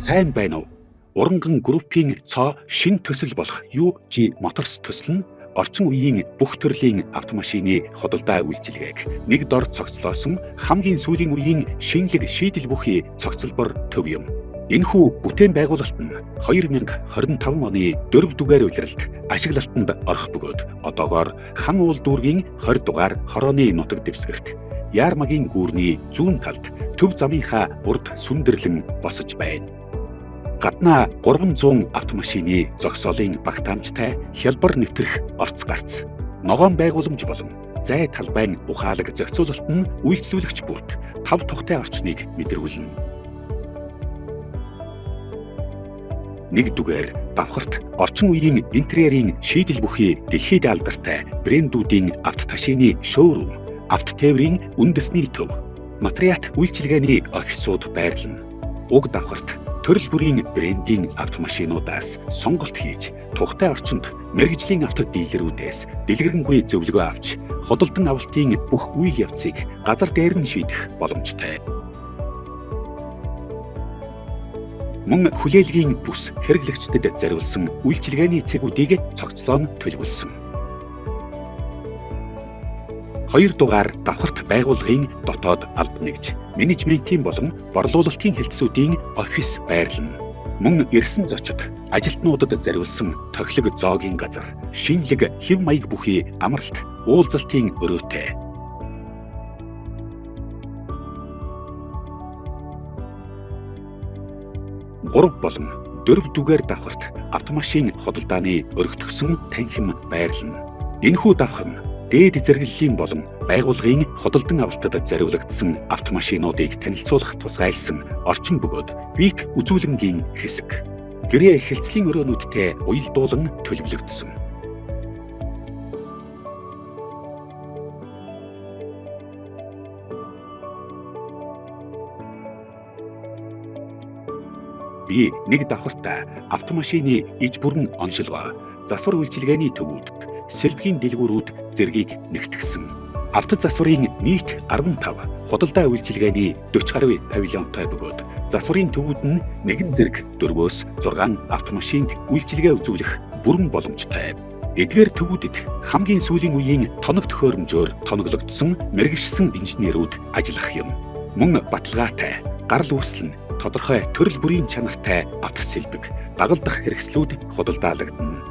Сайн байна уу? Уранган группийн цоо шин төсөл болох UG Motors төсөл нь орчин үеийн бүх төрлийн автомашины худалдаа үйлчилгээг нэг дор цогцлоосон хамгийн сүүлийн үеийн шинэлэг шийдэл бүхий цогцлбор төв юм. Энэхүү бүтээн байгуулалт нь 2025 оны 4 дугаар улиралд ашиглалтанд орох бөгөөд одоогоор хан уул дүүргийн 20 дугаар хорооны нутаг дэвсгэрт Яармагийн гүүрний зүүн талд төв замынхаа урд сүндэрлэн босож байна. Гаднаа 300 автомашины зогсоолын багтаамжтай хялбар нэвтрэх орц гарц, ногоон байгууламж болон зай талбайн ухаалаг зохицуулалт нь үйлчлүүлэгч бүрт 5 тухтай орчныг мэдэрүүлнэ. 1 дугаар давхарт орчин үеийн интерьерийн шийдэл бүхий дэлхийд алдартай брэндүүдийн авто ташины шоурум, авто тээврийн үндэсний төв, нотариат үйлчилгээний офисууд байрлана. Уг давхарт төрөл бүрийн брендийн автомашинуудаас сонголт хийж, тухтай орчинд мэргэжлийн авто дилерүүдээс дэлгэрэнгүй зөвлөгөө авч, худалдан авалтын бүх үйл явцыг газар дээр нь шийдэх боломжтой. Мөн хүлээлгийн бүс хэрэглэгчдэд зориулсан үйлчилгээний цэгүүдийг цогцлоо нь төлөвлөсөн. 2 дугаар давхарт байгууллагын дотоод алба нэгж, менежментийн болон борлуулалтын хэлтсүүдийн офис байрлана. Мөн ирсэн зочид ажилтнуудад зориулсан тохилог зоогийн газар, шинэлэг хэв маяг бүхий амралт, уулзалтын өрөөтэй. 3 болон 4 дугаар давхарт автомашин худалдааны өргөтгсөн танхим байрлана. Энэхүү давхар нь дээд зэрэглэлийн болон байгууллагын худалдан авалтад зориулагдсан автомашинуудыг танилцуулах тусгайлсан орчин бөгөөд вик үзүүлэнгийн хэсэг. Гэрээ хэлцлийн өрөөнүүдтэй уялдуулан төлөвлөгдсөн. Би нэг давхартаа автомашины иж бүрэн оншилгоо, засвар үйлчилгээний төвүүд, сэлбэгийн дэлгүүрүүд зэргийг нэгтгэсэн. Авто засварын нийт 15, худалдаа үйлчилгээний 40 гаруй павильонтой бөгөөд засварын төвүүд нь нэгэн зэрэг 4-өөс 6 автомашинд үйлчилгээ үзүүлэх бүрэн боломжтой. Эдгээр төвүүдэд хамгийн сүүлийн үеийн тоног төхөөрөмжөөр тоноглогдсон мэргэшсэн инженерүүд ажиллах юм. Мөн баталгаатай, гарал үүслэн тодорхой төрөл бүрийн чанартай авто сэлбэг, дагалдах хэрэгслүүд худалдаалагдана.